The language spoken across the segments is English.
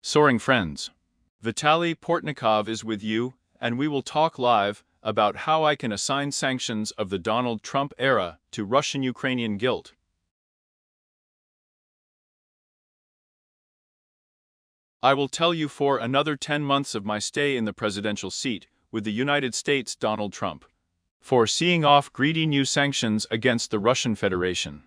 Soaring friends. Vitaly Portnikov is with you, and we will talk live about how I can assign sanctions of the Donald Trump era to Russian-Ukrainian guilt. I will tell you for another 10 months of my stay in the presidential seat with the United States Donald Trump, for seeing off greedy new sanctions against the Russian Federation.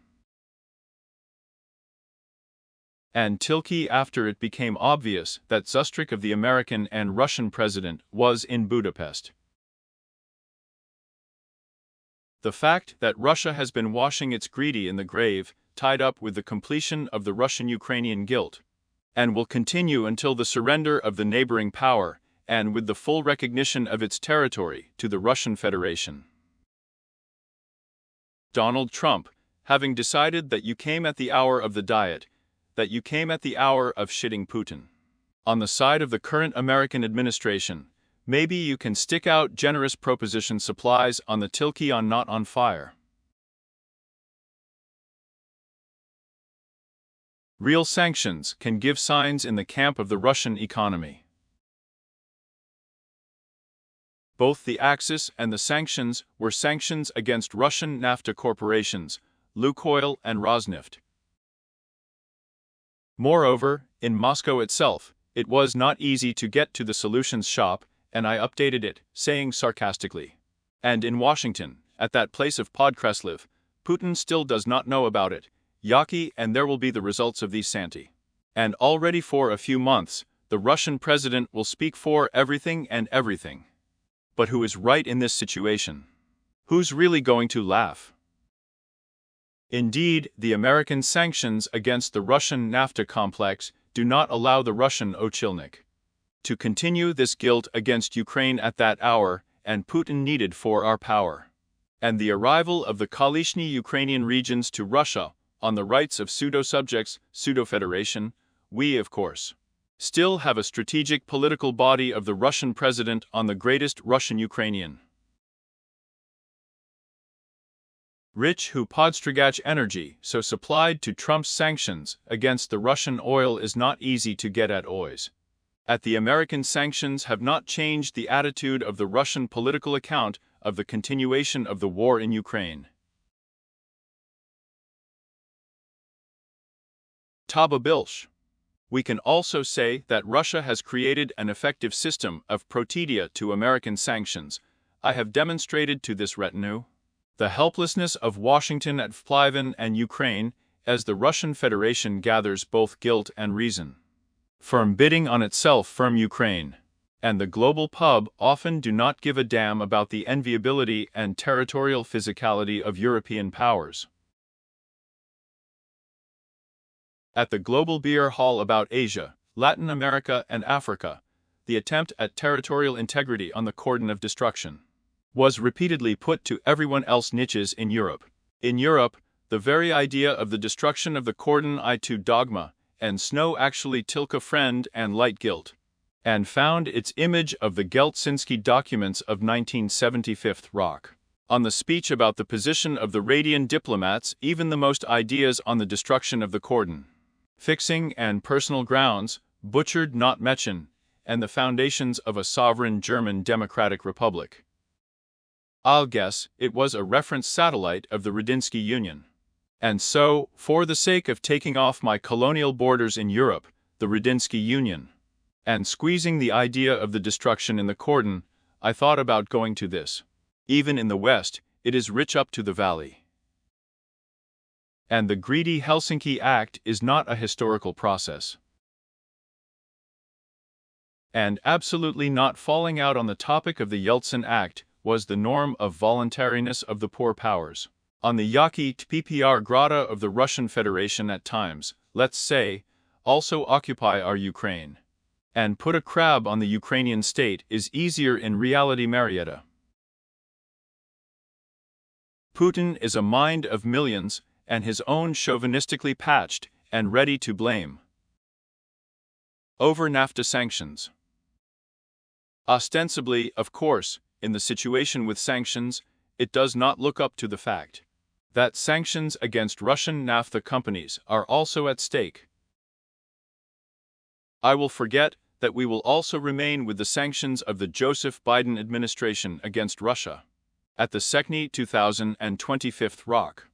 And Tilke after it became obvious that Zustrik of the American and Russian president was in Budapest. The fact that Russia has been washing its greedy in the grave, tied up with the completion of the Russian-Ukrainian guilt, and will continue until the surrender of the neighboring power and with the full recognition of its territory to the Russian Federation. Donald Trump, having decided that you came at the hour of the diet, that you came at the hour of shitting Putin. On the side of the current American administration, maybe you can stick out generous proposition supplies on the Tilke on not on fire. Real sanctions can give signs in the camp of the Russian economy. Both the Axis and the sanctions were sanctions against Russian NAFTA corporations, Lukoil and Rosneft. Moreover, in Moscow itself, it was not easy to get to the solutions shop, and I updated it, saying sarcastically. And in Washington, at that place of Podkreslev, Putin still does not know about it, Yaki, and there will be the results of these Santi. And already for a few months, the Russian president will speak for everything and everything. But who is right in this situation? Who's really going to laugh? Indeed, the American sanctions against the Russian NAFTA complex do not allow the Russian Ochilnik to continue this guilt against Ukraine at that hour, and Putin needed for our power. And the arrival of the Kalishny Ukrainian regions to Russia on the rights of pseudo-subjects, pseudo-federation, we, of course, still have a strategic political body of the Russian president on the greatest Russian-Ukrainian. Rich who Podstrigach energy so supplied to Trump's sanctions against the Russian oil is not easy to get at ois. At the American sanctions have not changed the attitude of the Russian political account of the continuation of the war in Ukraine. Taba Bilsh. We can also say that Russia has created an effective system of protidia to American sanctions. I have demonstrated to this retinue the helplessness of Washington at Vpliven and Ukraine, as the Russian Federation gathers both guilt and reason. Firm bidding on itself firm Ukraine. And the global pub often do not give a damn about the enviability and territorial physicality of European powers. At the global beer hall about Asia, Latin America and Africa, the attempt at territorial integrity on the cordon of destruction was repeatedly put to everyone else niches in Europe. In Europe, the very idea of the destruction of the cordon I2 dogma and snow actually tilka friend and light guilt, and found its image of the Geltsinski documents of 1975 rock. On the speech about the position of the Radian diplomats, even the most ideas on the destruction of the cordon, fixing and personal grounds, butchered not Mechen, and the foundations of a sovereign German democratic republic. I'll guess it was a reference satellite of the Radinsky Union. And so, for the sake of taking off my colonial borders in Europe, the Radinsky Union, and squeezing the idea of the destruction in the cordon, I thought about going to this. Even in the West, it is rich up to the valley. And the greedy Helsinki Act is not a historical process. And absolutely not falling out on the topic of the Yeltsin Act was the norm of voluntariness of the poor powers. On the Yaki PPR Grata of the Russian Federation at times, let's say, also occupy our Ukraine. And put a crab on the Ukrainian state is easier in reality Marietta. Putin is a mind of millions, and his own chauvinistically patched and ready to blame. Over NAFTA sanctions. Ostensibly, of course, in the situation with sanctions, it does not look up to the fact that sanctions against Russian NAFTA companies are also at stake. I will forget that we will also remain with the sanctions of the Joseph Biden administration against Russia. At the SECNI 2025 Rock.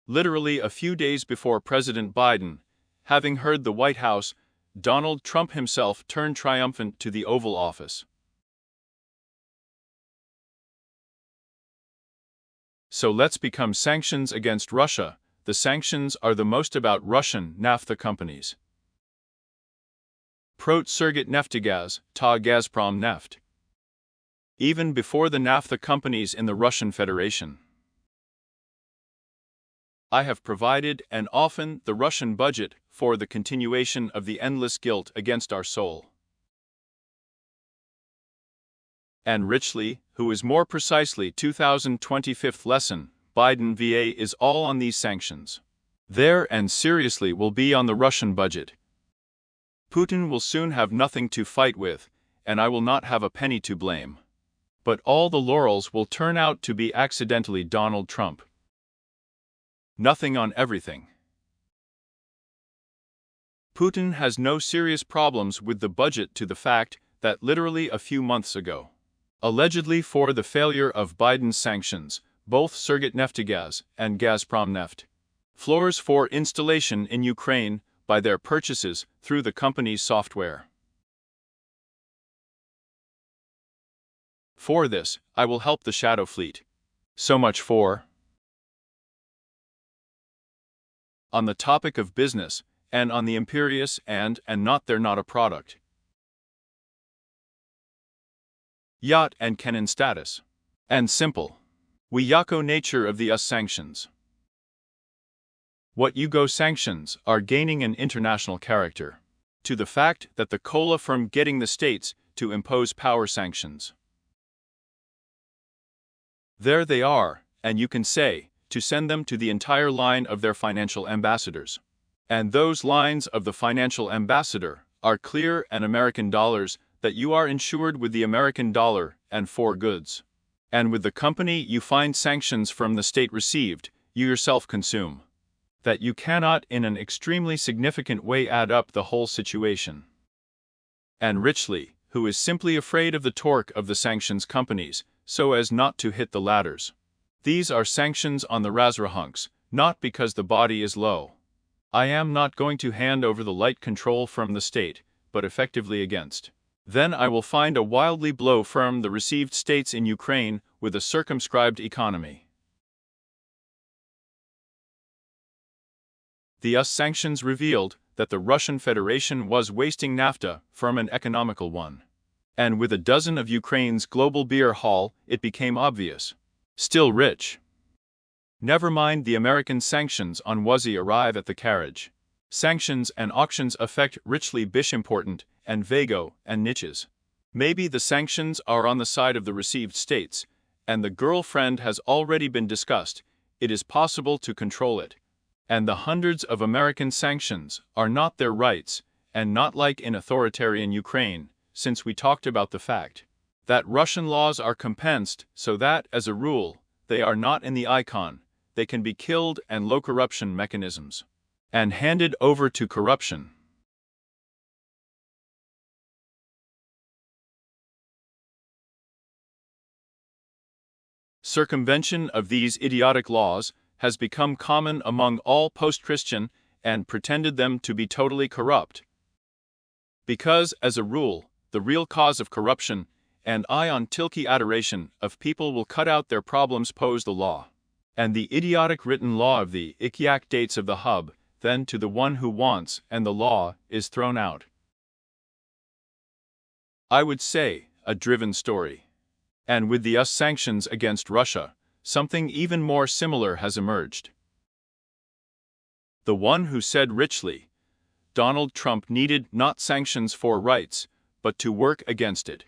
Literally a few days before President Biden, having heard the White House, Donald Trump himself turned triumphant to the Oval Office. So let's become sanctions against Russia. The sanctions are the most about Russian naphtha companies. Prot Surgit Neftegaz, Ta Gazprom Neft. Even before the naphtha companies in the Russian Federation. I have provided, and often, the Russian budget for the continuation of the endless guilt against our soul. And richly, who is more precisely 2025th lesson, Biden VA is all on these sanctions. There and seriously will be on the Russian budget. Putin will soon have nothing to fight with, and I will not have a penny to blame. But all the laurels will turn out to be accidentally Donald Trump. Nothing on everything. Putin has no serious problems with the budget to the fact that literally a few months ago, allegedly for the failure of Biden's sanctions, both Surgit Neftegaz and Gazprom Neft, floors for installation in Ukraine by their purchases through the company's software. For this, I will help the Shadow Fleet. So much for. On the topic of business, and on the imperious and not they're not a product. Yacht and cannon status. And simple. We Yako nature of the US sanctions. What Yugo sanctions are gaining an international character, to the fact that the cola from getting the states to impose power sanctions. There they are, and you can say, to send them to the entire line of their financial ambassadors. And those lines of the financial ambassador are clear and American dollars that you are insured with the American dollar and for goods. And with the company you find sanctions from the state received, you yourself consume. That you cannot in an extremely significant way add up the whole situation. And richly, who is simply afraid of the torque of the sanctions companies, so as not to hit the ladders. These are sanctions on the Razrahunks, not because the body is low. I am not going to hand over the light control from the state, but effectively against. Then I will find a wildly blow firm the received states in Ukraine with a circumscribed economy. The US sanctions revealed that the Russian Federation was wasting NAFTA from an economical one. And with a dozen of Ukraine's global beer hall, it became obvious. Still rich. Never mind the American sanctions on Wuzzy arrive at the carriage. Sanctions and auctions affect richly bish important, and Vago, and niches. Maybe the sanctions are on the side of the received states, and the girlfriend has already been discussed, it is possible to control it. And the hundreds of American sanctions are not their rights, and not like in authoritarian Ukraine, since we talked about the fact that Russian laws are compensed so that, as a rule, they are not in the icon, they can be killed and low corruption mechanisms, and handed over to corruption. Circumvention of these idiotic laws has become common among all post-Christian and pretended them to be totally corrupt. Because, as a rule, the real cause of corruption and on tilky adoration of people will cut out their problems pose the law. And the idiotic written law of the Ikiak dates of the hub, then to the one who wants, and the law is thrown out. I would say, a driven story. And with the US sanctions against Russia, something even more similar has emerged. The one who said richly, Donald Trump needed not sanctions for rights, but to work against it.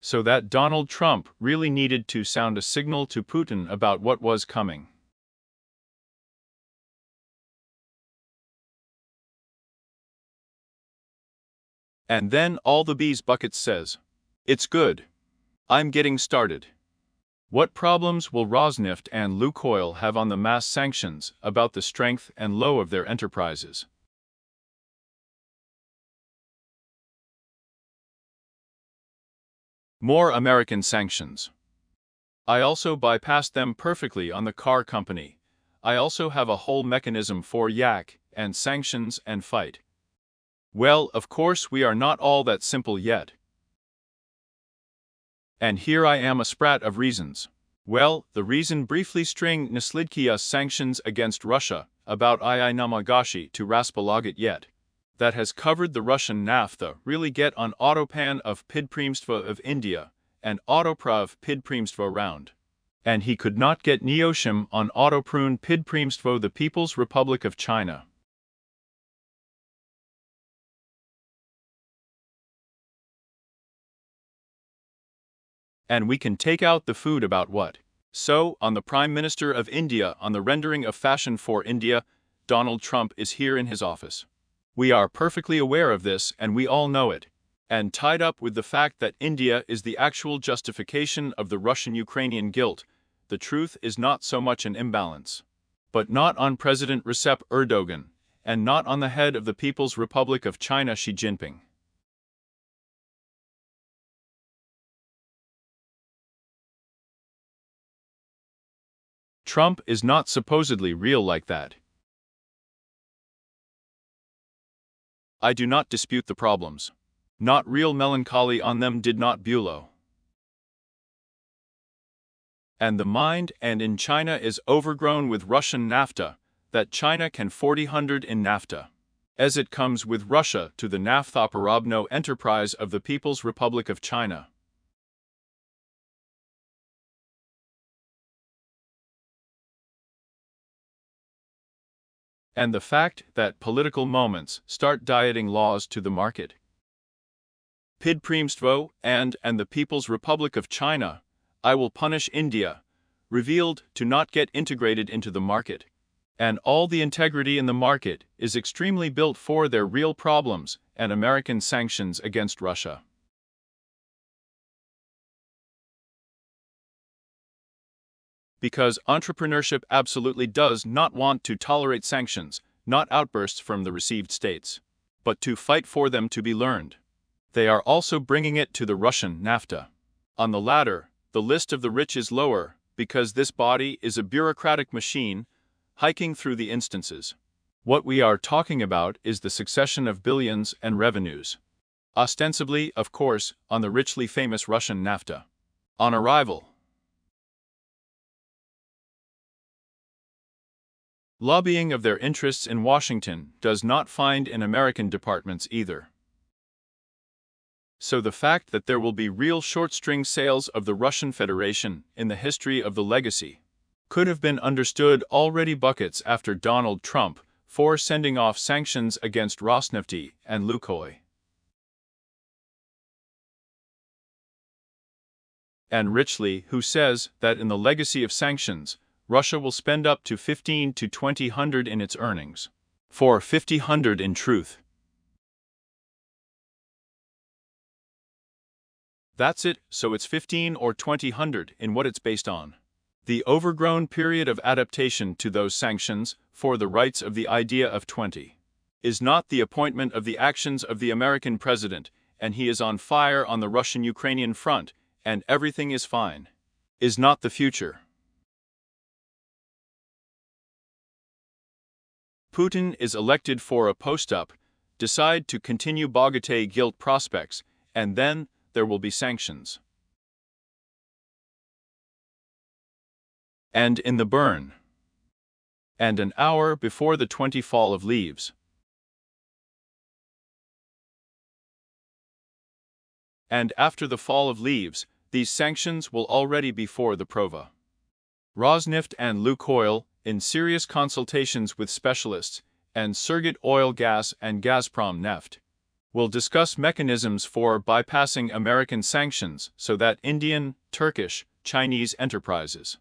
So that Donald Trump really needed to sound a signal to Putin about what was coming. And then all the bees buckets says, it's good. I'm getting started. What problems will Rosneft and Lukoil have on the mass sanctions about the strength and low of their enterprises? More American sanctions. I also bypassed them perfectly on the car company. I also have a whole mechanism for yak and sanctions and fight. Well, of course we are not all that simple yet. And here I am a sprat of reasons. Well, the reason briefly string naslidkia sanctions against Russia, about I namagashi to raspalaget yet. That has covered the Russian naphtha really get on autopan of pidpremstvo of India, and autoprav pidpremstvo round. And he could not get neoshim on autoprun pidpremstvo the People's Republic of China. And we can take out the food about what? So, on the Prime Minister of India on the rendering of fashion for India, Donald Trump is here in his office. We are perfectly aware of this and we all know it. And tied up with the fact that India is the actual justification of the Russian-Ukrainian guilt, the truth is not so much an imbalance. But not on President Recep Erdogan, and not on the head of the People's Republic of China Xi Jinping. Trump is not supposedly real like that. I do not dispute the problems. Not real melancholy on them did not Bulow. And the mind and in China is overgrown with Russian NAFTA, that China can 40-100 in NAFTA. As it comes with Russia to the Nafthoparabno enterprise of the People's Republic of China. And the fact that political moments start dieting laws to the market. Pidpremstvo and the People's Republic of China, I will punish India, revealed to not get integrated into the market. And all the integrity in the market is extremely built for their real problems and American sanctions against Russia. Because entrepreneurship absolutely does not want to tolerate sanctions, not outbursts from the received states, but to fight for them to be learned. They are also bringing it to the Russian NAFTA. On the latter, the list of the rich is lower, because this body is a bureaucratic machine, hiking through the instances. What we are talking about is the succession of billions and revenues. Ostensibly, of course, on the richly famous Russian NAFTA. On arrival, lobbying of their interests in Washington does not find in American departments either. So the fact that there will be real short-string sales of the Russian Federation in the history of the legacy could have been understood already buckets after Donald Trump for sending off sanctions against Rosnefti and Lukoil. And Richley, who says that in the legacy of sanctions, Russia will spend up to 15 to 20 in its earnings. For 50 in truth. That's it, so it's 15 or 20 in what it's based on. The overgrown period of adaptation to those sanctions, for the rights of the idea of 20, is not the appointment of the actions of the American president, and he is on fire on the Russian-Ukrainian front, and everything is fine. Is not the future. Putin is elected for a post-up, decide to continue Bogate guilt prospects, and then there will be sanctions. And in the burn. And an hour before the 20 fall of leaves. And after the fall of leaves, these sanctions will already be for the Prova. Rosneft and Lukoil, in serious consultations with specialists, and Surrogate Oil Gas and Gazprom Neft, will discuss mechanisms for bypassing American sanctions so that Indian, Turkish, Chinese enterprises,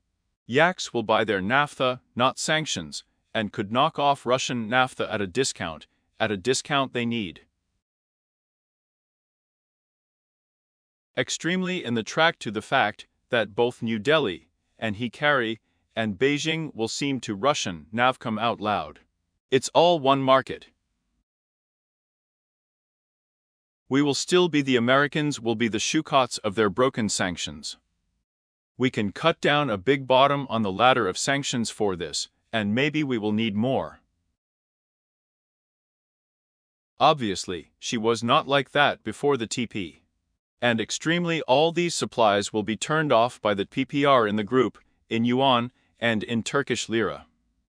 yaks will buy their naphtha, not sanctions, and could knock off Russian naphtha at a discount they need. Extremely in the track to the fact that both New Delhi and Hikari and Beijing will seem to Russian nav come out loud. It's all one market. We will still be the Americans will be the shoecots of their broken sanctions. We can cut down a big bottom on the ladder of sanctions for this, and maybe we will need more. Obviously, she was not like that before the TP. And extremely all these supplies will be turned off by the PPR in the group, in yuan, and in Turkish lira.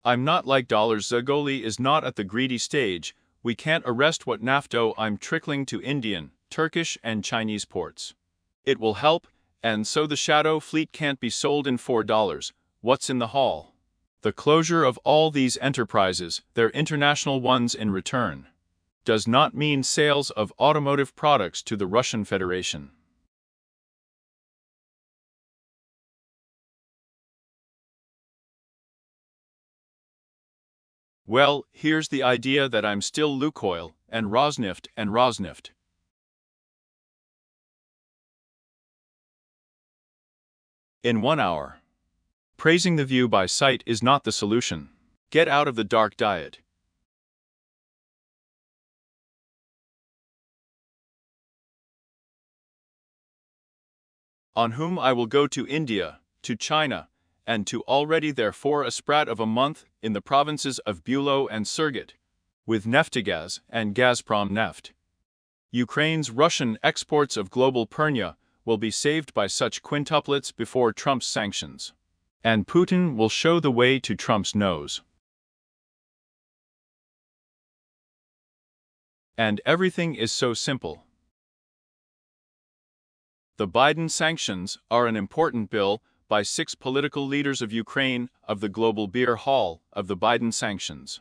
I'm not like dollars. Zagoli is not at the greedy stage. We can't arrest what nafto I'm trickling to Indian, Turkish and Chinese ports. It will help, and so the shadow fleet can't be sold in $4. What's in the hall? The closure of all these enterprises, their international ones in return, does not mean sales of automotive products to the Russian Federation. Well, here's the idea that I'm still Lukoil and Rosneft. In 1 hour. Praising the view by sight is not the solution. Get out of the dark diet. On whom I will go to India, to China, and to already therefore a sprat of a month in the provinces of Bulow and Surgut, with Neftegaz and Gazprom Neft. Ukraine's Russian exports of global Pernia will be saved by such quintuplets before Trump's sanctions. And Putin will show the way to Trump's nose. And everything is so simple. The Biden sanctions are an important bill by 6 political leaders of Ukraine of the Global Beer Hall of the Biden sanctions.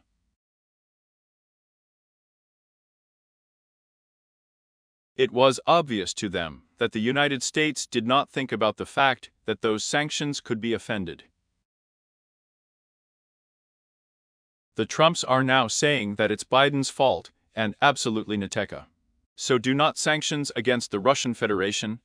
It was obvious to them that the United States did not think about the fact that those sanctions could be offended. The Trumps are now saying that it's Biden's fault, and absolutely Nateka. So do not sanctions against the Russian Federation,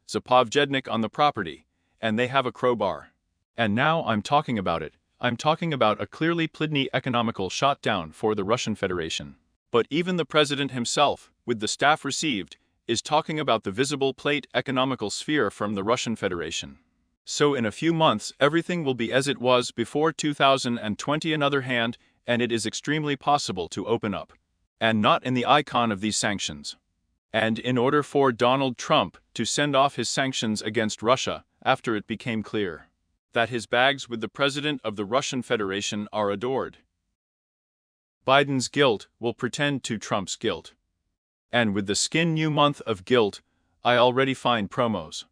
Zapovjednik on the property, and they have a crowbar. And now I'm talking about it. I'm talking about a clearly plidny economical shutdown for the Russian Federation. But even the president himself, with the staff received, is talking about the visible plate economical sphere from the Russian Federation. So in a few months everything will be as it was before 2020 another hand, and it is extremely possible to open up. And not in the icon of these sanctions. And in order for Donald Trump to send off his sanctions against Russia after it became clear that his bags with the president of the Russian Federation are adored, Biden's guilt will pretend to Trump's guilt. And with the skin new month of guilt, I already find promos.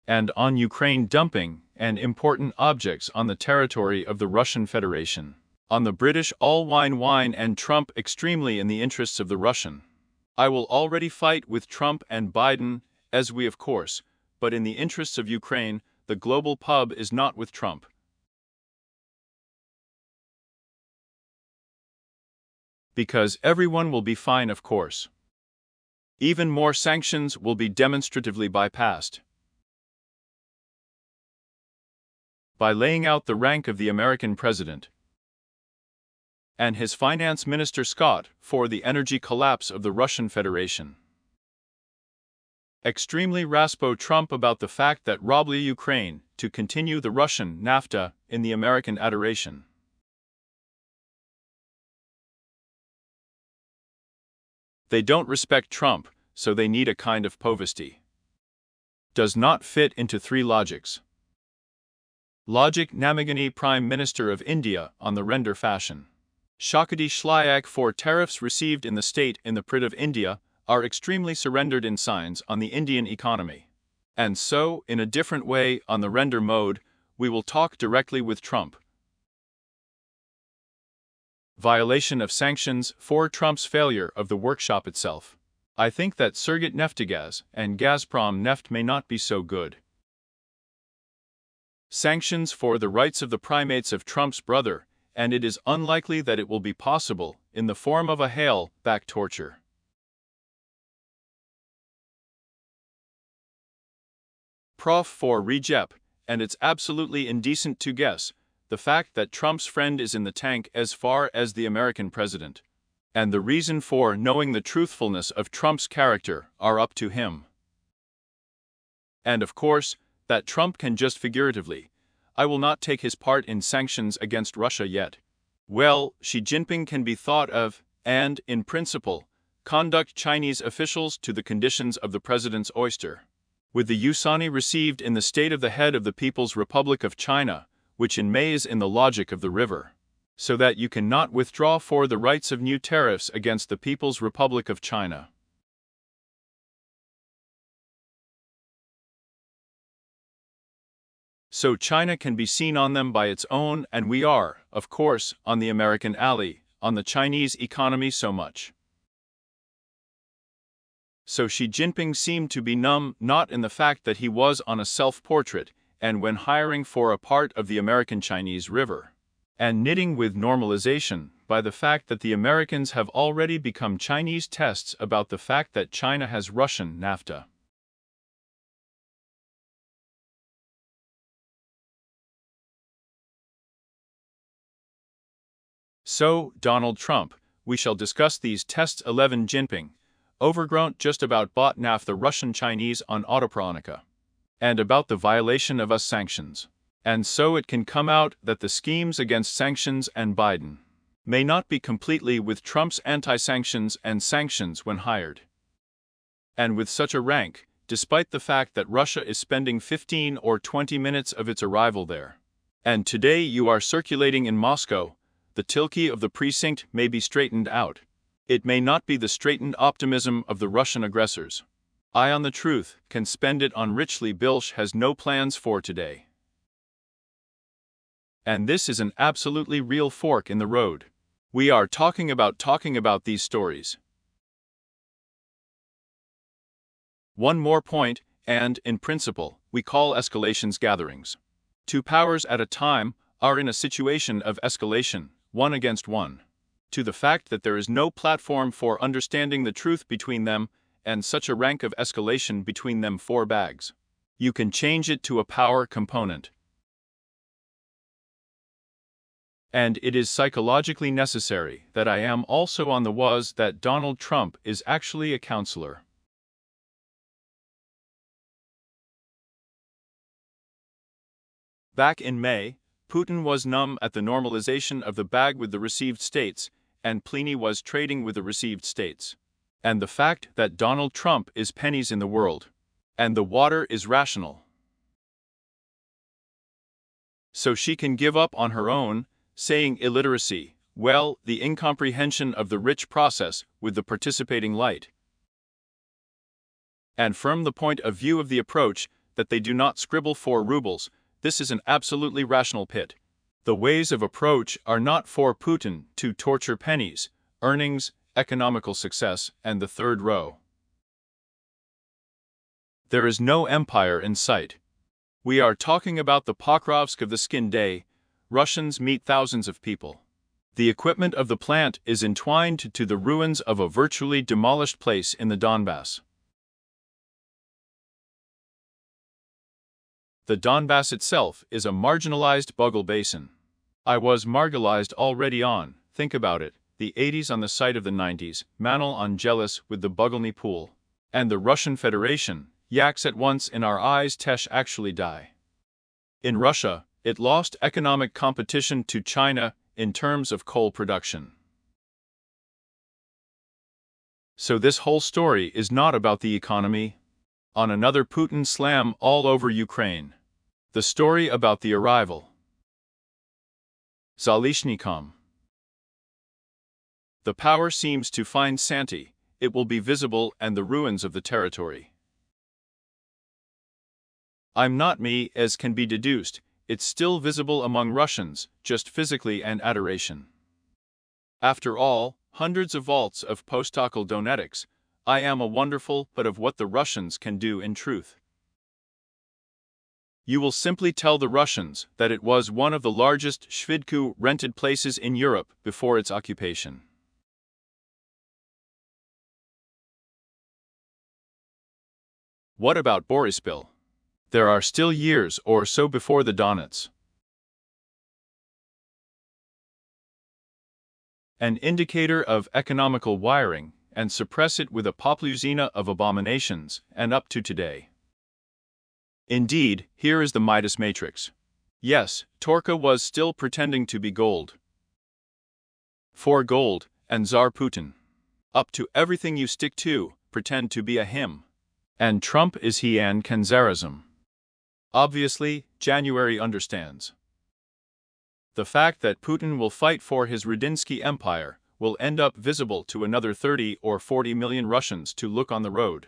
And on Ukraine dumping and important objects on the territory of the Russian Federation. On the British all wine and Trump extremely in the interests of the Russian. I will already fight with Trump and Biden, as we of course, but in the interests of Ukraine, the global pub is not with Trump. Because everyone will be fine of course. Even more sanctions will be demonstratively bypassed. By laying out the rank of the American president and his finance minister Scott for the energy collapse of the Russian Federation. Extremely raspo Trump about the fact that robly Ukraine to continue the Russian NAFTA in the American adoration. They don't respect Trump, so they need a kind of povesty. Does not fit into 3 logics. Logic Namagini Prime Minister of India on the render fashion. Shakadi Shlyak for tariffs received in the state in the Prit of India are extremely surrendered in signs on the Indian economy. And so, in a different way, on the render mode, we will talk directly with Trump. Violation of sanctions for Trump's failure of the workshop itself. I think that Surgut Neftegaz and Gazprom Neft may not be so good. Sanctions for the rights of the primates of Trump's brother, and it is unlikely that it will be possible in the form of a hail-back torture. Prof for Rejep, and it's absolutely indecent to guess the fact that Trump's friend is in the tank as far as the American president. And the reason for knowing the truthfulness of Trump's character are up to him. And of course, that Trump can just figuratively. I will not take his part in sanctions against Russia yet. Well, Xi Jinping can be thought of, and, in principle, conduct Chinese officials to the conditions of the president's oyster. With the Yusani received in the state of the head of the People's Republic of China, which in May is in the logic of the river, so that you cannot withdraw for the rights of new tariffs against the People's Republic of China. So China can be seen on them by its own, and we are, of course, on the American ally, on the Chinese economy so much. So Xi Jinping seemed to be numb not in the fact that he was on a self-portrait, and when hiring for a part of the American-Chinese river, and knitting with normalization by the fact that the Americans have already become Chinese tests about the fact that China has Russian NAFTA. So, Donald Trump, we shall discuss these tests. 11 Jinping, overgrown just about bought NAFTA the Russian Chinese on Autopronica, and about the violation of us sanctions. And so it can come out that the schemes against sanctions and Biden may not be completely with Trump's anti-sanctions and sanctions when hired. And with such a rank, despite the fact that Russia is spending 15 or 20 minutes of its arrival there. And today you are circulating in Moscow, the tilky of the precinct may be straightened out. It may not be the straightened optimism of the Russian aggressors. I on the truth can spend it on richly. Bilsh has no plans for today. And this is an absolutely real fork in the road. We are talking about these stories. One more point, and, in principle, we call escalations gatherings. Two powers at a time are in a situation of escalation, one against one. To the fact that there is no platform for understanding the truth between them, and such a rank of escalation between them 4 bags. You can change it to a power component. And it is psychologically necessary that I am also on the was that Donald Trump is actually a counselor. Back in May, Putin was numb at the normalization of the bag with the received states, and Pliny was trading with the received states. And the fact that Donald Trump is pennies in the world, and the water is rational. So she can give up on her own, saying illiteracy, well, the incomprehension of the rich process with the participating light. And from the point of view of the approach, that they do not scribble 4 rubles, this is an absolutely rational pit. The ways of approach are not for Putin to torture pennies, earnings, economical success, and the third row. There is no empire in sight. We are talking about the Pokrovsk of the skin day. Russians meet thousands of people. The equipment of the plant is entwined to the ruins of a virtually demolished place in the Donbass. The Donbass itself is a marginalized Bugle basin. I was marginalized already on, think about it, the 80s on the site of the 90s, Manil on jealous with the Bugelny pool. And the Russian Federation, yaks at once in our eyes Tesh actually die. In Russia, it lost economic competition to China in terms of coal production. So this whole story is not about the economy. On another Putin slam all over Ukraine. The story about the arrival. Zalishnikom. The power seems to find Santi, it will be visible and the ruins of the territory. I'm not me, as can be deduced, it's still visible among Russians, just physically and adoration. After all, hundreds of volts of postoctal donetics, I am a wonderful but of what the Russians can do in truth. You will simply tell the Russians that it was one of the largest Shvidku rented places in Europe before its occupation. What about Borispil? There are still years or so before the Donets. an indicator of economical wiring, and suppress it with a poplusina of abominations, and up to today. Indeed, here is the Midas matrix. Yes, Torka was still pretending to be gold. For gold, and Tsar Putin. Up to everything you stick to, pretend to be a him. And Trump is he and Kanzarism. Obviously, January understands. The fact that Putin will fight for his Rudinsky empire will end up visible to another 30 or 40 million Russians to look on the road.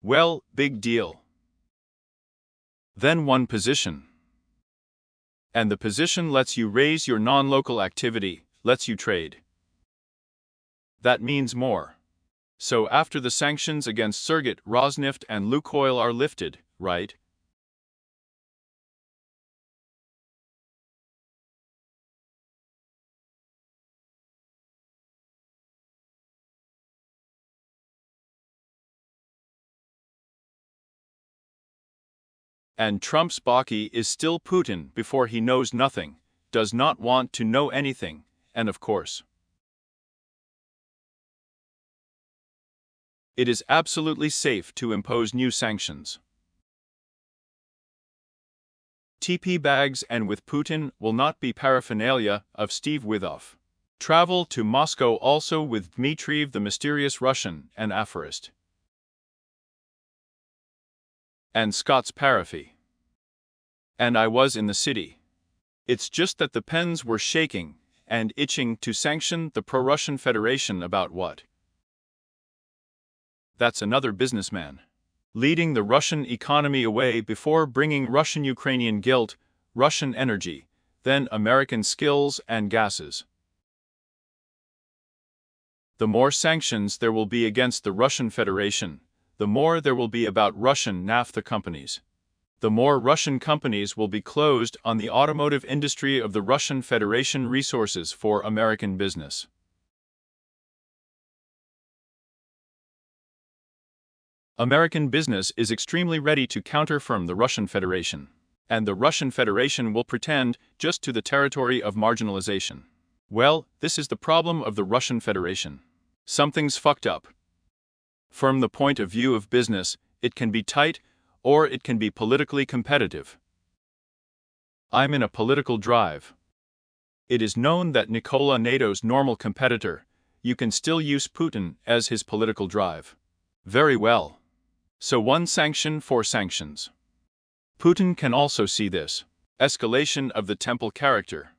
Well, big deal. Then one position. And the position lets you raise your non-local activity, lets you trade. That means more. So after the sanctions against Surgit, Rosneft and Lukoil are lifted, right? And Trump's Baki is still Putin before he knows nothing, does not want to know anything, and of course, it is absolutely safe to impose new sanctions. TP bags and with Putin will not be paraphernalia of Steve Withoff. Travel to Moscow also with Dmitriev the mysterious Russian and aphorist. And Scott's paraphy. And I was in the city. It's just that the pens were shaking and itching to sanction the pro-Russian Federation about what? That's another businessman. Leading the Russian economy away before bringing Russian-Ukrainian guilt, Russian energy, then American skills and gases. The more sanctions there will be against the Russian Federation, the more there will be about Russian naphtha companies. The more Russian companies will be closed on the automotive industry of the Russian Federation resources for American business. American business is extremely ready to counterfirm the Russian Federation, and the Russian Federation will pretend just to the territory of marginalization. Well, this is the problem of the Russian Federation. Something's fucked up. From the point of view of business, it can be tight, or it can be politically competitive. I'm in a political drive. It is known that Nikola NATO's normal competitor, you can still use Putin as his political drive. Very well. So one sanction for sanctions. Putin can also see this escalation of the temple character.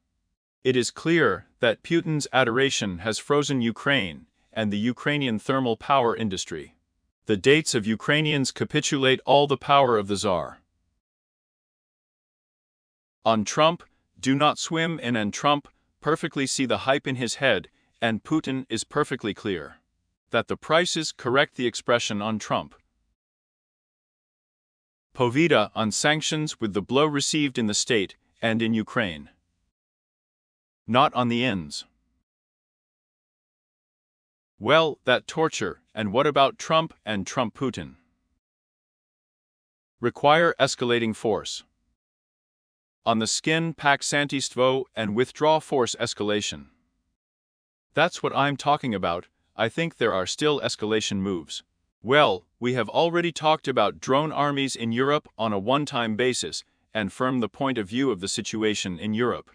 It is clear that Putin's adoration has frozen Ukraine and the Ukrainian thermal power industry. The dates of Ukrainians capitulate all the power of the Tsar. On Trump, do not swim in, and Trump perfectly see the hype in his head, and Putin is perfectly clear that the prices correct the expression on Trump. Poveda on sanctions with the blow received in the state and in Ukraine. Not on the ends. Well, that torture, and what about Trump and Trump-Putin? Require escalating force. On the skin pack santistvo and withdraw force escalation. That's what I'm talking about. I think there are still escalation moves. Well, we have already talked about drone armies in Europe on a one-time basis, and from the point of view of the situation in Europe.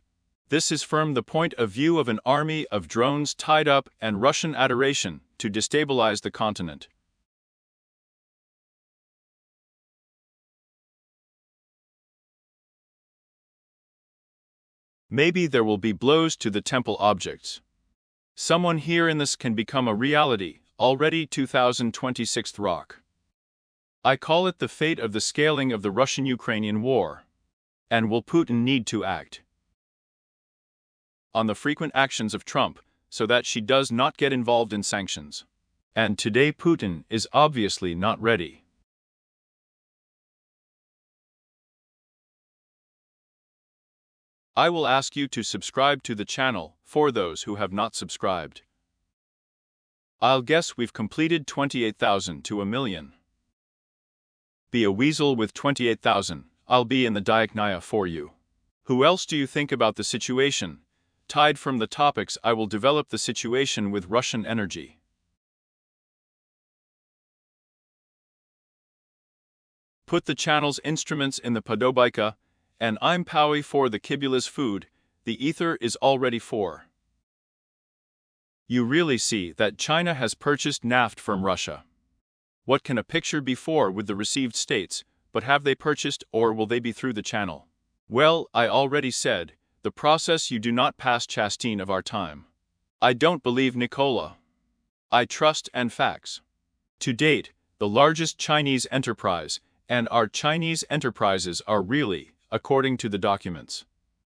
This is from the point of view of an army of drones tied up and Russian adoration to destabilize the continent. Maybe there will be blows to the temple objects. Someone here in this can become a reality, already 2026 rock. I call it the fate of the scaling of the Russian-Ukrainian war. And will Putin need to act on the frequent actions of Trump, so that she does not get involved in sanctions? And today Putin is obviously not ready. I will ask you to subscribe to the channel for those who have not subscribed. I'll guess we've completed 28,000 to a million. Be a weasel with 28,000, I'll be in the diagnia for you. Who else do you think about the situation? Tied from the topics, I will develop the situation with Russian energy. Put the channel's instruments in the Podobaika, and I'm Powie for the Kibula's food, the ether is already for. You really see that China has purchased naft from Russia. What can a picture be for with the received states, but have they purchased or will they be through the channel? Well, I already said, the process you do not pass Chasteen of our time. I don't believe Nicola. I trust and facts. To date, the largest Chinese enterprise, and our Chinese enterprises are really, according to the documents,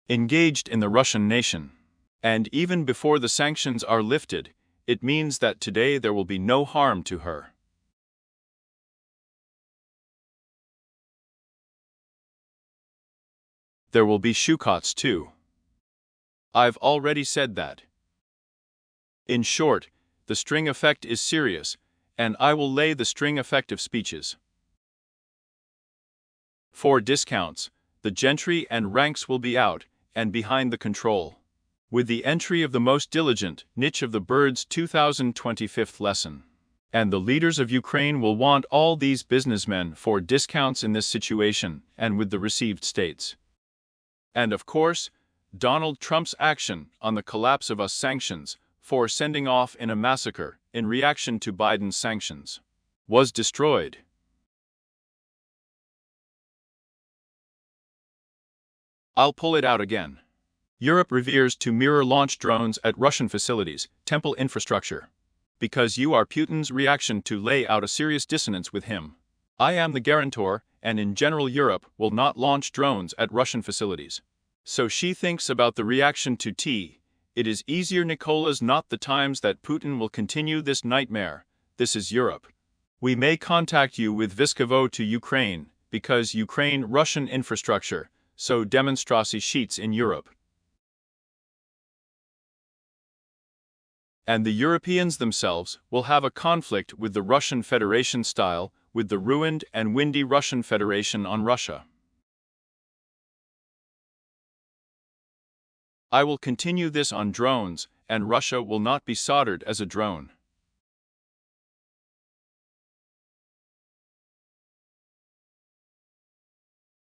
engaged in the Russian nation. And even before the sanctions are lifted, it means that today there will be no harm to her. There will be Shukots too. I've already said that. In short, the string effect is serious, and I will lay the string effect of speeches. For discounts, the gentry and ranks will be out, and behind the control. With the entry of the most diligent, niche of the birds 2025th lesson. And the leaders of Ukraine will want all these businessmen for discounts in this situation, and with the received states. And of course, Donald Trump's action on the collapse of us sanctions, for sending off in a massacre in reaction to Biden's sanctions, was destroyed. I'll pull it out again. Europe reveres to mirror launch drones at Russian facilities, temple infrastructure. Because you are Putin's reaction to lay out a serious dissonance with him. I am the guarantor, and in general Europe will not launch drones at Russian facilities. So she thinks about the reaction to T. It is easier Nicola's not the times that Putin will continue this nightmare. This is Europe. We may contact you with Viskovo to Ukraine, because Ukraine Russian infrastructure, so demonstracy sheets in Europe. And the Europeans themselves will have a conflict with the Russian Federation style, with the ruined and windy Russian Federation on Russia. I will continue this on drones, and Russia will not be soldered as a drone.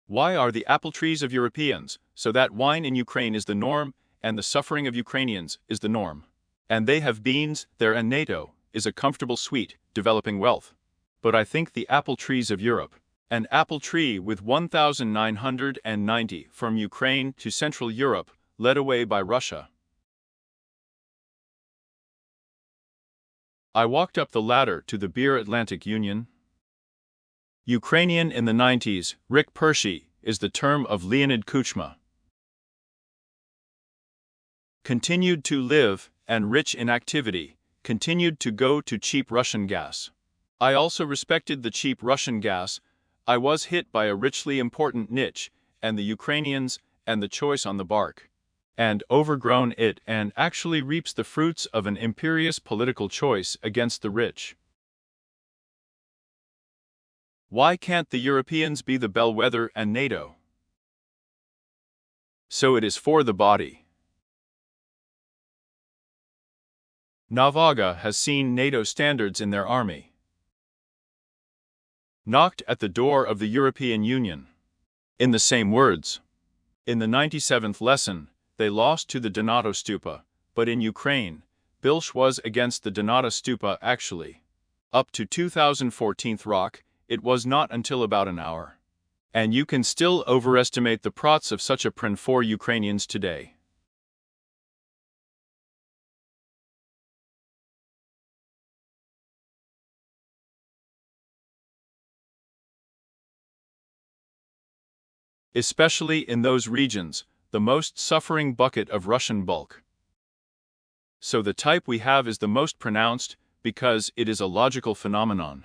Why are the apple trees of Europeans, so that wine in Ukraine is the norm, and the suffering of Ukrainians is the norm? And they have beans there, and NATO is a comfortable sweet, developing wealth. But I think the apple trees of Europe, an apple tree with 1,990 from Ukraine to Central Europe, led away by Russia. I walked up the ladder to the Beer Atlantic Union. Ukrainian in the 90s, Rick Pershey, is the term of Leonid Kuchma. Continued to live, and rich in activity, continued to go to cheap Russian gas. I also respected the cheap Russian gas. I was hit by a richly important niche, and the Ukrainians, and the choice on the bark. And overgrown it and actually reaps the fruits of an imperious political choice against the rich. Why can't the Europeans be the bellwether and NATO? So it is for the body. Navaga has seen NATO standards in their army. Knocked at the door of the European Union. In the same words. In the 97th lesson, they lost to the Donato Stupa, but in Ukraine, Bilsh was against the Donato Stupa actually. Up to 2014 rock, it was not until about an hour. And you can still overestimate the prots of such a prin for Ukrainians today. Especially in those regions, the most suffering bucket of Russian bulk. So the type we have is the most pronounced, because it is a logical phenomenon.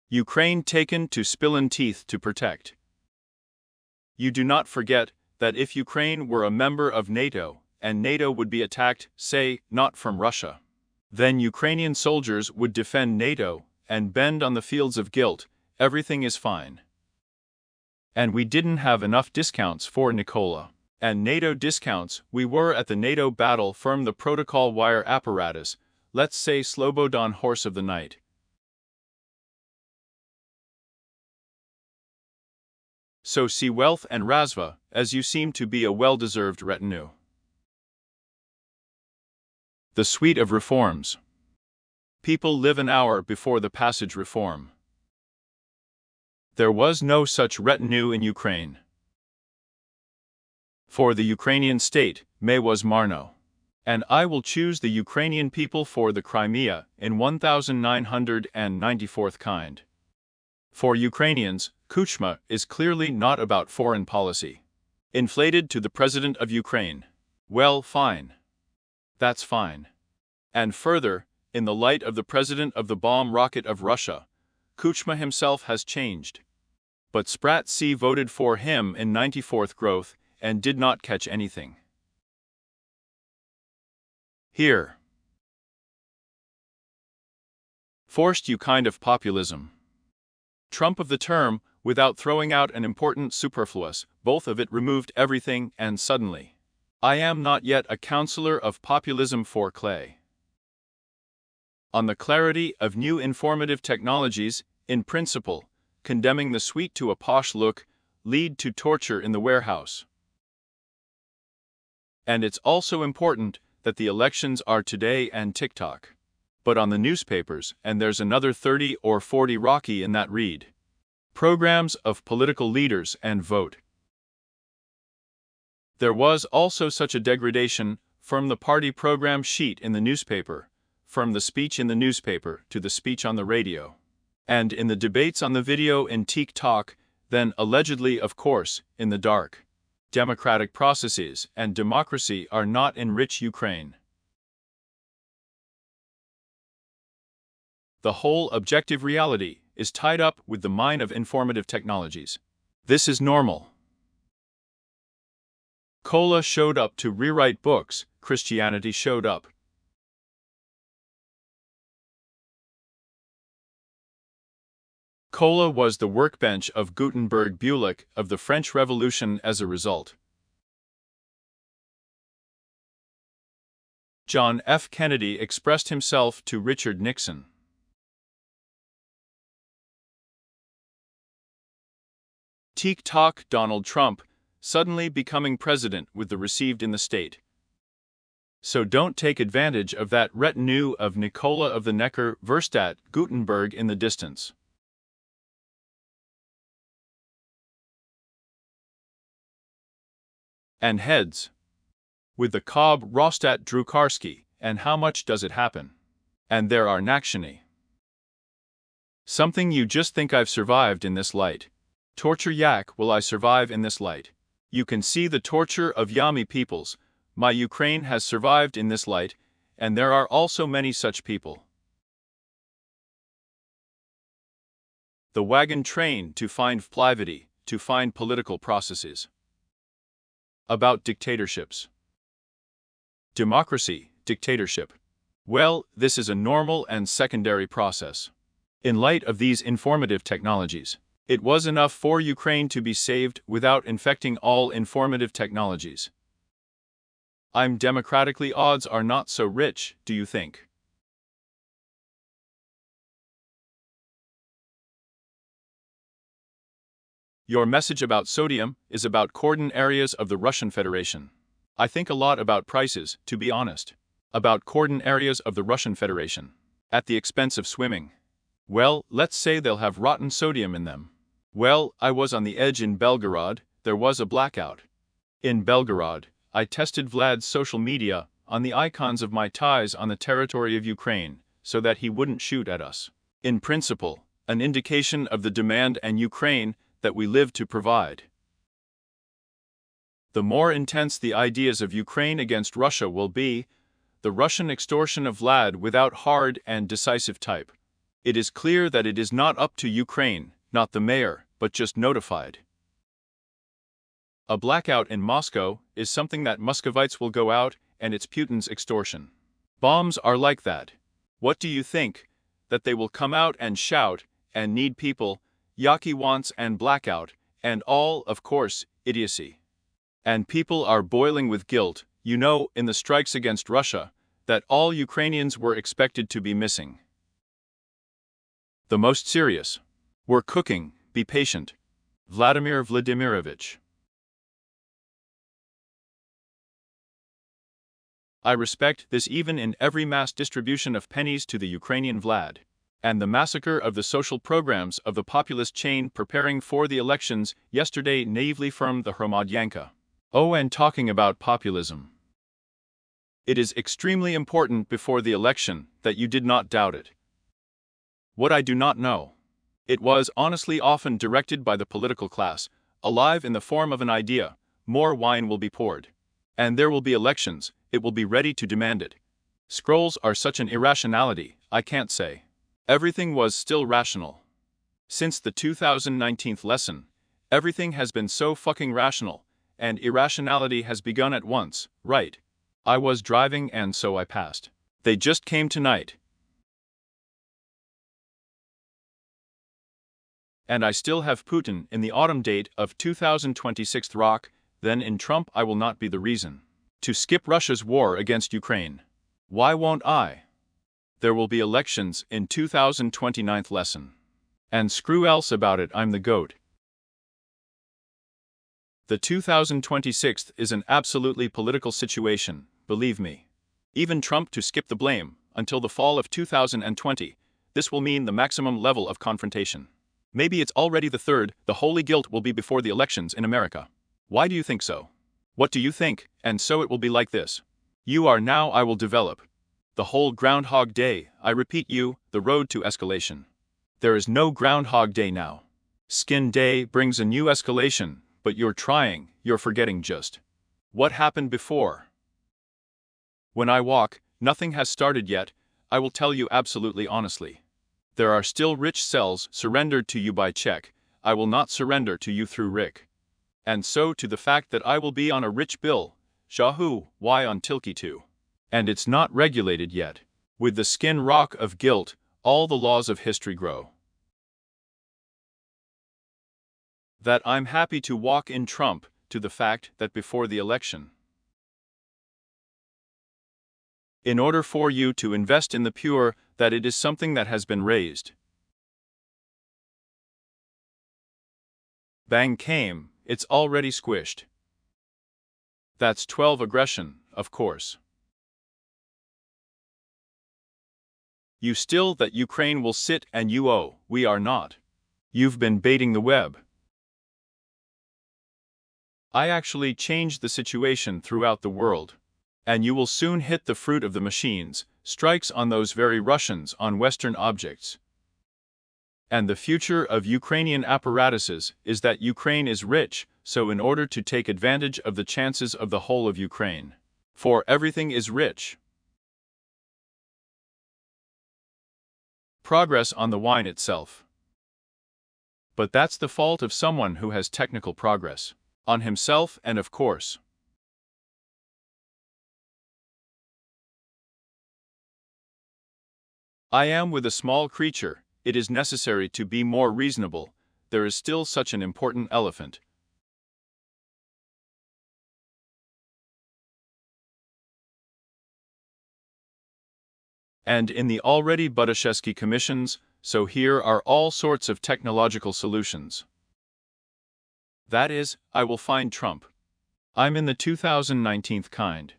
Ukraine taken to spilling teeth to protect. You do not forget that if Ukraine were a member of NATO, and NATO would be attacked, say, not from Russia, then Ukrainian soldiers would defend NATO, and bend on the fields of guilt, everything is fine. And we didn't have enough discounts for Nicola. And NATO discounts. We were at the NATO battle firm the protocol wire apparatus, let's say Slobodan horse of the night. So see wealth and razva, as you seem to be a well-deserved retinue. The suite of reforms. People live an hour before the passage reform. There was no such retinue in Ukraine. For the Ukrainian state, me was Marno. And I will choose the Ukrainian people for the Crimea in 1994th kind. For Ukrainians, Kuchma is clearly not about foreign policy. Inflated to the president of Ukraine. Well, fine. That's fine. And further, in the light of the president of the bomb rocket of Russia, Kuchma himself has changed. But Sprat C voted for him in 94th growth and did not catch anything. Here. Forced you kind of populism. Trump of the term, without throwing out an important superfluous, both of it removed everything and suddenly. I am not yet a counselor of populism for Clay. On the clarity of new informative technologies, in principle, condemning the sweet to a posh look, lead to torture in the warehouse. And it's also important that the elections are today and TikTok. But on the newspapers, and there's another 30 or 40 Rocky in that read. Programs of political leaders and vote. There was also such a degradation from the party program sheet in the newspaper, from the speech in the newspaper to the speech on the radio. And in the debates on the video in TikTok, then allegedly, of course, in the dark. Democratic processes and democracy are not in rich Ukraine. The whole objective reality is tied up with the mine of informative technologies. This is normal. Cola showed up to rewrite books, Christianity showed up. Cola was the workbench of Gutenberg Bülow of the French Revolution as a result. John F. Kennedy expressed himself to Richard Nixon. TikTok Donald Trump, suddenly becoming president with the received in the state. So don't take advantage of that retinue of Nicola of the Neckar Verstadt Gutenberg in the distance. And heads. With the Cobb Rostat Drukarski, and how much does it happen? And there are Nakshini. Something you just think I've survived in this light. Torture yak will I survive in this light. You can see the torture of Yami peoples, my Ukraine has survived in this light, and there are also many such people. The wagon train to find flividity, to find political processes. About dictatorships. Democracy, dictatorship. Well, this is a normal and secondary process. In light of these informative technologies, it was enough for Ukraine to be saved without infecting all informative technologies. I'm democratically odds are not so rich, do you think? Your message about sodium is about cordon areas of the Russian Federation. I think a lot about prices, to be honest. About cordon areas of the Russian Federation. At the expense of swimming. Well, let's say they'll have rotten sodium in them. Well, I was on the edge in Belgorod, there was a blackout. In Belgorod, I tested Vlad's social media on the icons of my ties on the territory of Ukraine, so that he wouldn't shoot at us. In principle, an indication of the demand and Ukraine that we live to provide. The more intense the ideas of Ukraine against Russia will be, the Russian extortion of Vlad without hard and decisive type. It is clear that it is not up to Ukraine, not the mayor, but just notified. A blackout in Moscow is something that Muscovites will go out, and it's Putin's extortion. Bombs are like that. What do you think? That they will come out and shout, and need people, Yaki wants and blackout, and all, of course, idiocy. And people are boiling with guilt, you know, in the strikes against Russia, that all Ukrainians were expected to be missing. The most serious. We're cooking, be patient. Vladimir Vladimirovich. I respect this even in every mass distribution of pennies to the Ukrainian Vlad. And the massacre of the social programs of the populist chain preparing for the elections yesterday naively from the Hromadyanka. Oh, and talking about populism. It is extremely important before the election that you did not doubt it. What I do not know. It was honestly often directed by the political class, alive in the form of an idea, more wine will be poured. And there will be elections, it will be ready to demand it. Scrolls are such an irrationality, I can't say. Everything was still rational. Since the 2019 lesson, everything has been so fucking rational, and irrationality has begun at once, right? I was driving and so I passed. They just came tonight. And I still have Putin in the autumn date of 2026 rock, then in Trump I will not be the reason. To skip Russia's war against Ukraine. Why won't I? There will be elections in 2029 lesson. And screw else about it, I'm the GOAT. The 2026 is an absolutely political situation, believe me. Even Trump to skip the blame, until the fall of 2020, this will mean the maximum level of confrontation. Maybe it's already the third, the holy guilt will be before the elections in America. Why do you think so? What do you think? And so it will be like this. You are now I will develop. The whole Groundhog Day, I repeat you, the road to escalation. There is no Groundhog Day now. Skin Day brings a new escalation, but you're trying, you're forgetting just. What happened before? When I walk, nothing has started yet, I will tell you absolutely honestly. There are still rich cells surrendered to you by check, I will not surrender to you through Rick. And so to the fact that I will be on a rich bill, Shahu, why on Tilky too? And it's not regulated yet. With the skin rock of guilt, all the laws of history grow. That I'm happy to walk in Trump, to the fact that before the election. In order for you to invest in the pure, that it is something that has been raised. Bang came, it's already squished. That's 12 aggression, of course. You still that Ukraine will sit and you we are not. You've been baiting the web. I actually changed the situation throughout the world. And you will soon hit the fruit of the machines, strikes on those very Russians on Western objects. And the future of Ukrainian apparatuses is that Ukraine is rich, so in order to take advantage of the chances of the whole of Ukraine. For everything is rich. Progress on the wine itself. But that's the fault of someone who has technical progress. On himself and of course. I am with a small creature, it is necessary to be more reasonable, there is still such an important elephant. And in the already Budashevsky commissions, so here are all sorts of technological solutions. That is, I will find Trump. I'm in the 2019 kind.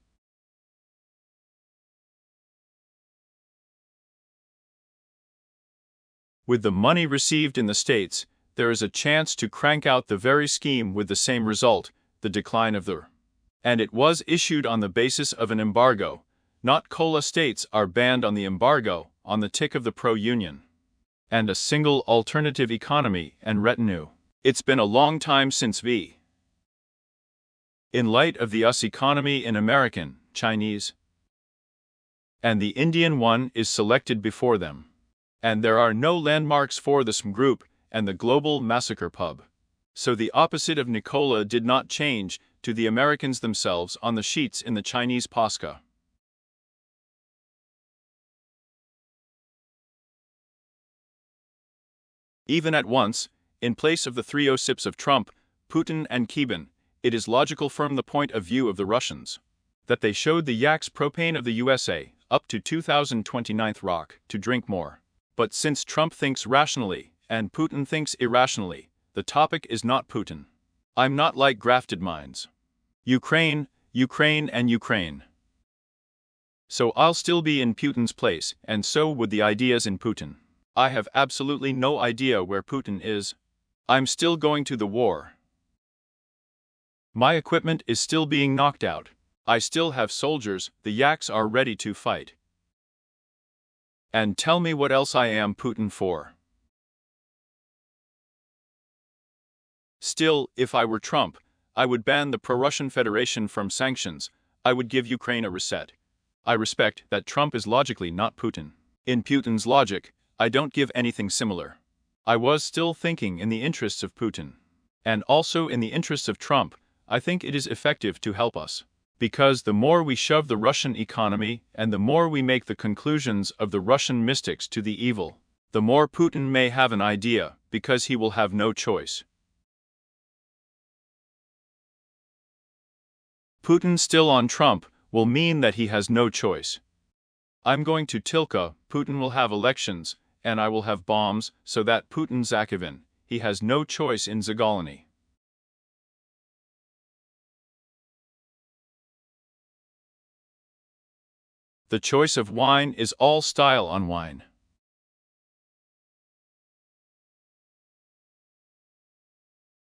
With the money received in the States, there is a chance to crank out the very scheme with the same result, the decline of the. And it was issued on the basis of an embargo. Not cola states are banned on the embargo, on the tick of the pro-union. And a single alternative economy and retinue. It's been a long time since v. In light of the US economy in American, Chinese, and the Indian one is selected before them. And there are no landmarks for the SM group and the global massacre pub. So the opposite of Nicola did not change to the Americans themselves on the sheets in the Chinese Posca. Even at once, in place of the 3 sips of Trump, Putin and Cuban, It is logical from the point of view of the Russians that they showed the yaks propane of the USA up to 2029 rock to drink more. But since Trump thinks rationally and Putin thinks irrationally, the topic is not Putin. I'm not like grafted minds. Ukraine, Ukraine and Ukraine. So I'll still be in Putin's place, and so would the ideas in Putin. I have absolutely no idea where Putin is. I'm still going to the war. My equipment is still being knocked out. I still have soldiers, the yaks are ready to fight. And tell me what else I am Putin for. Still, if I were Trump, I would ban the pro-Russian Federation from sanctions. I would give Ukraine a reset. I respect that Trump is logically not Putin. In Putin's logic, I don't give anything similar. I was still thinking in the interests of Putin. And also in the interests of Trump, I think it is effective to help us. Because the more we shove the Russian economy and the more we make the conclusions of the Russian mystics to the evil, the more Putin may have an idea, because he will have no choice. Putin still on Trump will mean that he has no choice. I'm going to Tilka, Putin will have elections, and I will have bombs, so that Putin Zakhavin, he has no choice in Zagolny. The choice of wine is all style on wine.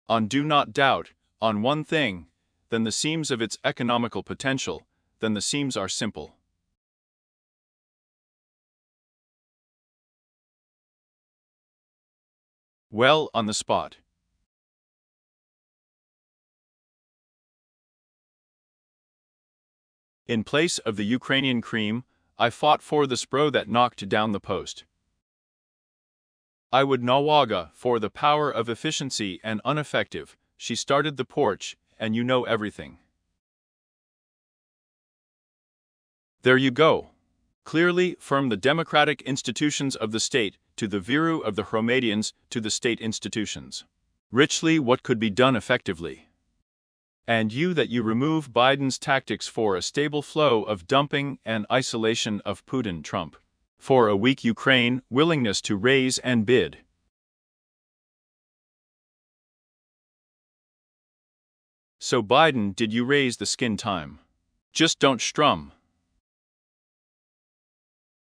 On do not doubt, on one thing, then the seams of its economical potential, then the seams are simple. Well, on the spot. In place of the Ukrainian cream, I fought for the spro that knocked down the post. I would Nawaga for the power of efficiency and ineffective. She started the porch, and you know everything. There you go. Clearly, from the democratic institutions of the state to the viru of the Hromadians to the state institutions. Richly, what could be done effectively? And you that you remove Biden's tactics for a stable flow of dumping and isolation of Putin Trump. For a weak Ukraine, willingness to raise and bid. So Biden, did you raise the skin time? Just don't strum.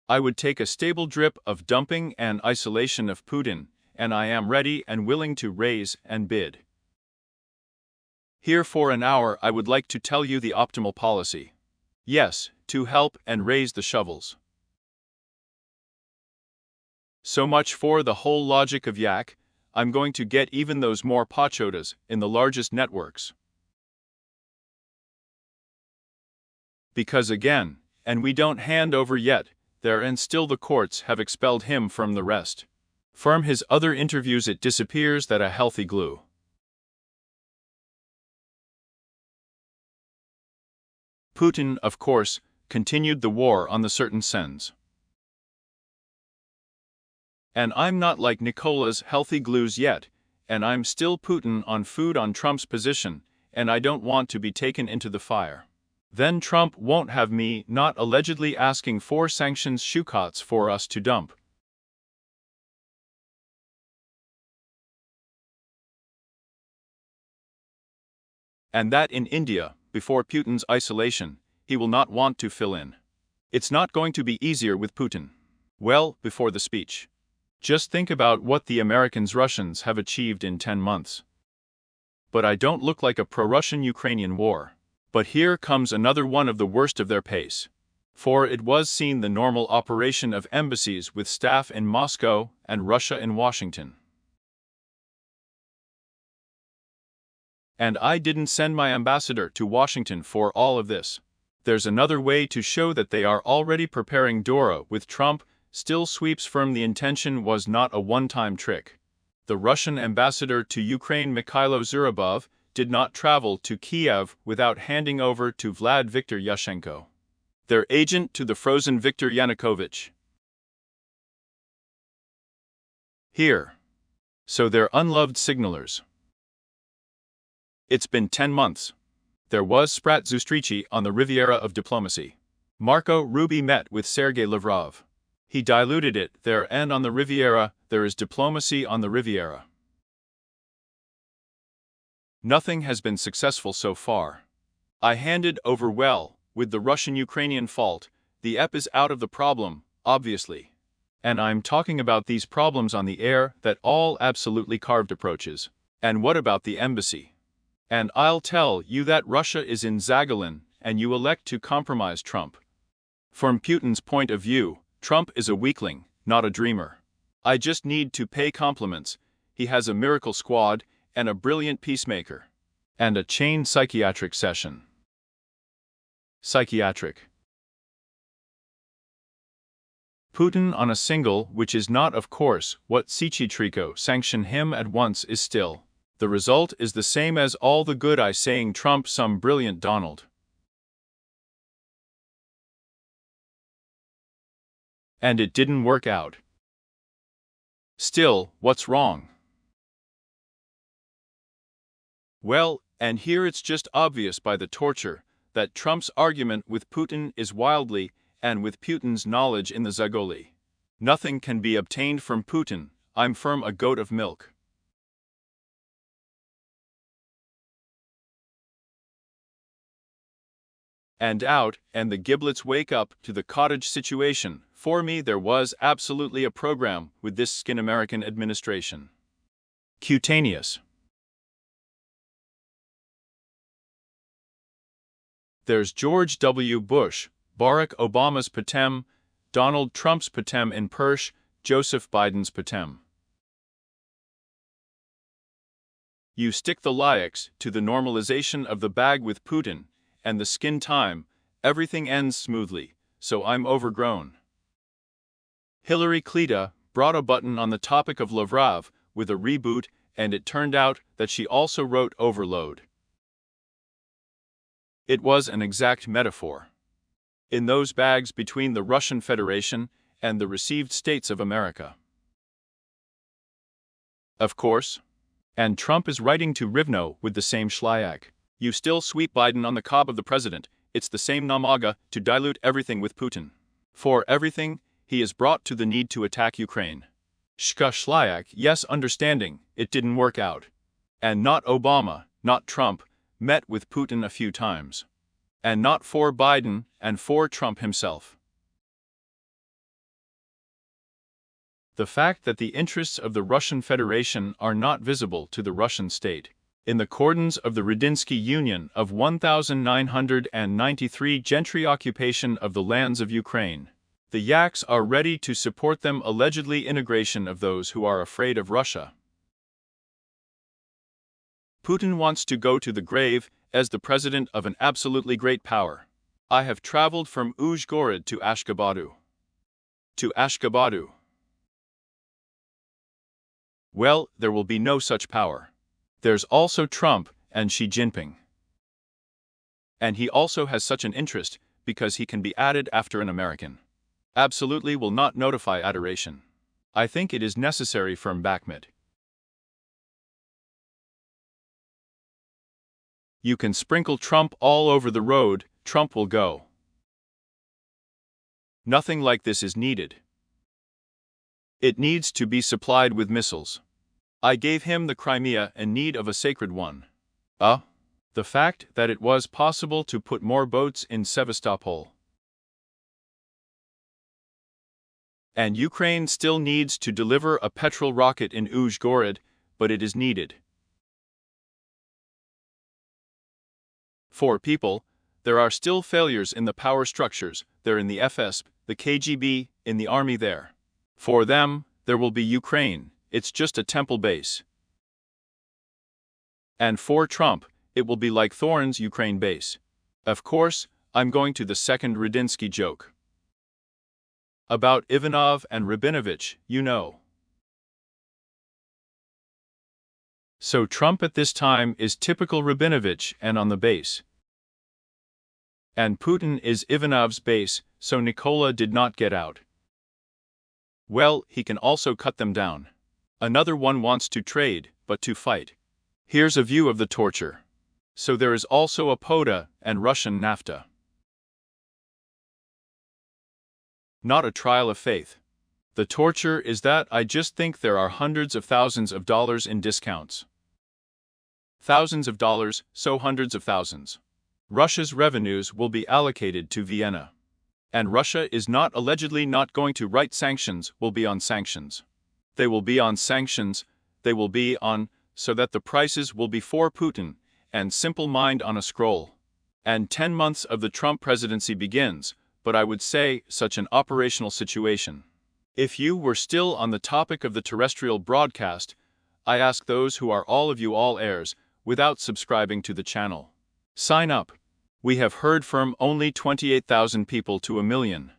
I would take a stable drip of dumping and isolation of Putin, and I am ready and willing to raise and bid. Here for an hour I would like to tell you the optimal policy. Yes, to help and raise the shovels. So much for the whole logic of yak. I'm going to get even those more pachotas in the largest networks. Because again, and we don't hand over yet, there and still the courts have expelled him from the rest. From his other interviews it disappears that a healthy glue. Putin, of course, continued the war on the certain sense. And I'm not like Nicola's healthy glues yet, and I'm still Putin on food on Trump's position, and I don't want to be taken into the fire. Then Trump won't have me not allegedly asking for sanctions shukots for us to dump. And that in India, before Putin's isolation, he will not want to fill in. It's not going to be easier with Putin. Well, before the speech. Just think about what the Americans-Russians have achieved in 10 months. But I don't look like a pro-Russian-Ukrainian war. But here comes another one of the worst of their pace. For it was seen the normal operation of embassies with staff in Moscow and Russia in Washington. And I didn't send my ambassador to Washington for all of this. There's another way to show that they are already preparing Dora with Trump, still sweeps firm the intention was not a one-time trick. The Russian ambassador to Ukraine Mikhailo Zurabov did not travel to Kiev without handing over to Vlad Viktor Yushchenko, their agent to the frozen Viktor Yanukovych. Here. So they're unloved signalers. It's been 10 months. There was Sprat Zustrici on the Riviera of diplomacy. Marco Rubi met with Sergei Lavrov. He diluted it there, and on the Riviera there is diplomacy on the Riviera. Nothing has been successful so far. I handed over well, with the Russian-Ukrainian fault. The EP is out of the problem, obviously. And I'm talking about these problems on the air, that all absolutely carved approaches. And what about the embassy? And I'll tell you that Russia is in Zagolin, and you elect to compromise Trump. From Putin's point of view, Trump is a weakling, not a dreamer. I just need to pay compliments. He has a miracle squad, and a brilliant peacemaker. And a chain psychiatric session. Psychiatric. Putin on a single, which is not of course what Sichitriko sanction him at once is still. The result is the same as all the good I saying Trump some brilliant Donald. And it didn't work out. Still, what's wrong? Well, and here it's just obvious by the torture, that Trump's argument with Putin is wildly, and with Putin's knowledge in the Zagoli. Nothing can be obtained from Putin, I'm firm a goat of milk. And out, and the giblets wake up to the cottage situation. For me there was absolutely a program with this skin American administration. Cutaneous. There's George W. Bush, Barack Obama's Patem, Donald Trump's Patem in Persh, Joseph Biden's Patem. You stick the Liaks to the normalization of the bag with Putin, and the skin time, everything ends smoothly, so I'm overgrown. Hillary Clinton brought a button on the topic of Lavrov with a reboot, and it turned out that she also wrote overload. It was an exact metaphor. In those bags between the Russian Federation and the received states of America. Of course. And Trump is writing to Rivno with the same shlyak. You still sweep Biden on the cob of the president, it's the same namaga to dilute everything with Putin. For everything, he is brought to the need to attack Ukraine. Shka shlyak, yes, understanding, it didn't work out. And not Obama, not Trump, met with Putin a few times. And not for Biden, and for Trump himself. The fact that the interests of the Russian Federation are not visible to the Russian state. In the cordons of the Rudinsky Union of 1993 gentry occupation of the lands of Ukraine. The yaks are ready to support them allegedly integration of those who are afraid of Russia. Putin wants to go to the grave as the president of an absolutely great power. I have traveled from Uzhgorod to Ashgabat. To Ashgabat. Well, there will be no such power. There's also Trump and Xi Jinping. And he also has such an interest because he can be added after an American. Absolutely will not notify adoration. I think it is necessary from Bakhmut. You can sprinkle Trump all over the road, Trump will go. Nothing like this is needed. It needs to be supplied with missiles. I gave him the Crimea in need of a sacred one. The fact that it was possible to put more boats in Sevastopol. And Ukraine still needs to deliver a petrol rocket in Uzhgorod, but it is needed. For people, there are still failures in the power structures, they're in the FSB, the KGB, in the army there. For them, there will be Ukraine, it's just a temple base. And for Trump, it will be like Thorne's Ukraine base. Of course, I'm going to the second Rudinsky joke. About Ivanov and Rabinovich, you know. So Trump at this time is typical Rabinovich and on the base. And Putin is Ivanov's base, so Nikola did not get out. Well, he can also cut them down. Another one wants to trade, but to fight. Here's a view of the torture. So there is also a POTA and Russian NAFTA. Not a trial of faith. The torture is that I just think there are hundreds of thousands of dollars in discounts. Thousands of dollars, so hundreds of thousands. Russia's revenues will be allocated to Vienna. And Russia is not allegedly not going to write sanctions, will be on sanctions. They will be on sanctions, they will be on, so that the prices will be for Putin, and simple mind on a scroll. And 10 months of the Trump presidency begins, but I would say such an operational situation. If you were still on the topic of the terrestrial broadcast, I ask those who are all of you all heirs, without subscribing to the channel. Sign up. We have heard from only 28,000 people to 1 million.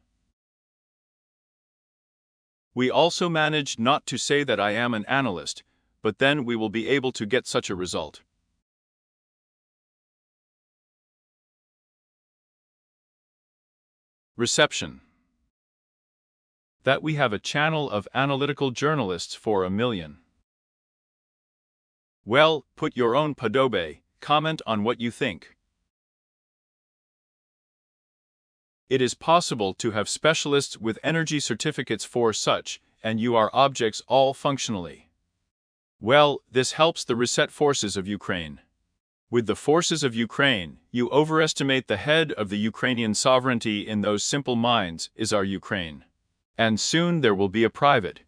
We also managed not to say that I am an analyst, but then we will be able to get such a result. Reception. That we have a channel of analytical journalists for 1 million. Well, put your own podobe, comment on what you think. It is possible to have specialists with energy certificates for such, and you are objects all functionally. Well, this helps the reset forces of Ukraine. With the forces of Ukraine, you overestimate the head of the Ukrainian sovereignty in those simple minds is our Ukraine. And soon there will be a private,